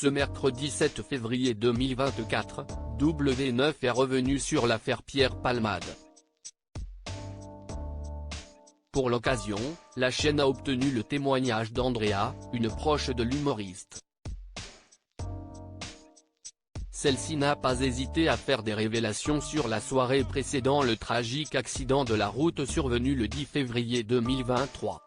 Ce mercredi 7 février 2024, W9 est revenu sur l'affaire Pierre Palmade. Pour l'occasion, la chaîne a obtenu le témoignage d'Andrea, une proche de l'humoriste. Celle-ci n'a pas hésité à faire des révélations sur la soirée précédant le tragique accident de la route survenu le 10 février 2023.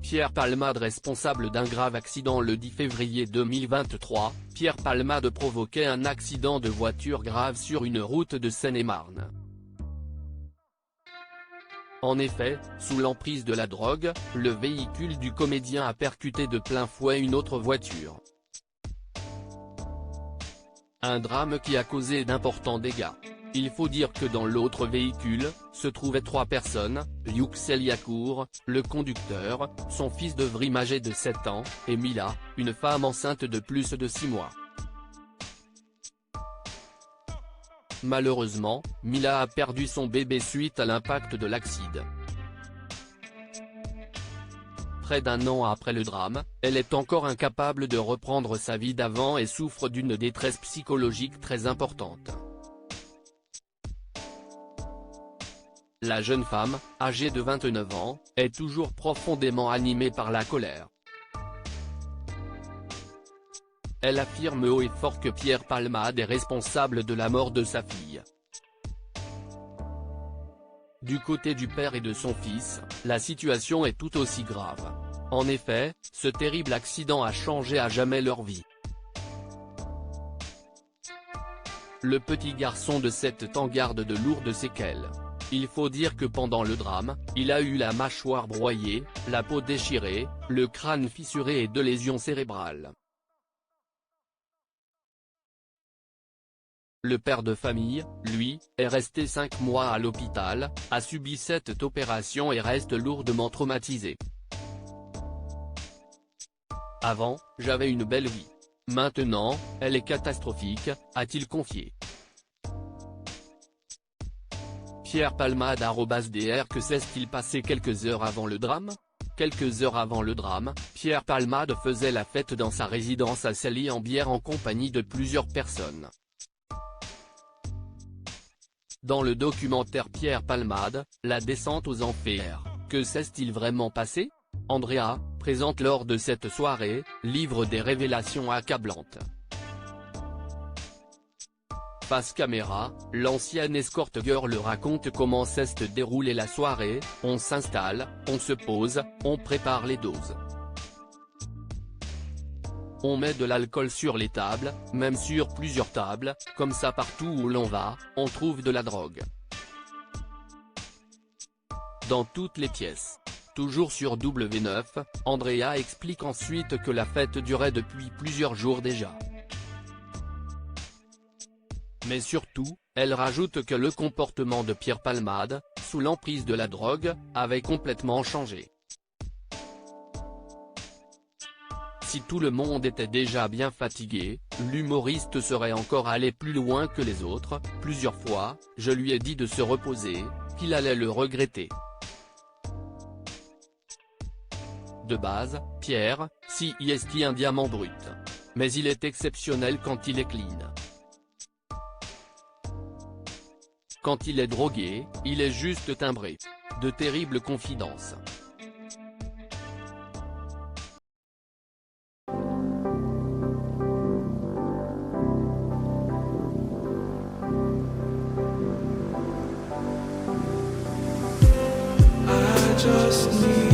Pierre Palmade responsable d'un grave accident le 10 février 2023, Pierre Palmade provoquait un accident de voiture grave sur une route de Seine-et-Marne. En effet, sous l'emprise de la drogue, le véhicule du comédien a percuté de plein fouet une autre voiture. Un drame qui a causé d'importants dégâts. Il faut dire que dans l'autre véhicule, se trouvaient 3 personnes, Yuxel Yacour, le conducteur, son fils de Vrim âgé de 7 ans, et Mila, une femme enceinte de plus de 6 mois. Malheureusement, Mila a perdu son bébé suite à l'impact de l'accident. Près d'un an après le drame, elle est encore incapable de reprendre sa vie d'avant et souffre d'une détresse psychologique très importante. La jeune femme, âgée de 29 ans, est toujours profondément animée par la colère. Elle affirme haut et fort que Pierre Palmade est responsable de la mort de sa fille. Du côté du père et de son fils, la situation est tout aussi grave. En effet, ce terrible accident a changé à jamais leur vie. Le petit garçon de 7 ans garde de lourdes séquelles. Il faut dire que pendant le drame, il a eu la mâchoire broyée, la peau déchirée, le crâne fissuré et 2 lésions cérébrales. Le père de famille, lui, est resté 5 mois à l'hôpital, a subi cette opération et reste lourdement traumatisé. Avant, j'avais une belle vie. Maintenant, elle est catastrophique, a-t-il confié. Pierre Palmade @dr Que s'est-il passé quelques heures avant le drame? Quelques heures avant le drame, Pierre Palmade faisait la fête dans sa résidence à Sailly-en-Bière en compagnie de plusieurs personnes. Dans le documentaire Pierre Palmade, la descente aux enfers, que s'est-il vraiment passé? Andrea, présente lors de cette soirée, livre des révélations accablantes. Face caméra, l'ancienne escort girl raconte comment s'est déroulée la soirée: on s'installe, on se pose, on prépare les doses. On met de l'alcool sur les tables, même sur plusieurs tables, comme ça partout où l'on va, on trouve de la drogue. Dans toutes les pièces. Toujours sur W9, Andrea explique ensuite que la fête durait depuis plusieurs jours déjà. Mais surtout, elle rajoute que le comportement de Pierre Palmade, sous l'emprise de la drogue, avait complètement changé. Si tout le monde était déjà bien fatigué, l'humoriste serait encore allé plus loin que les autres. Plusieurs fois, je lui ai dit de se reposer, qu'il allait le regretter. De base, Pierre, si est un diamant brut. Mais il est exceptionnel quand il est clean. Quand il est drogué, il est juste timbré. De terribles confidences. I just need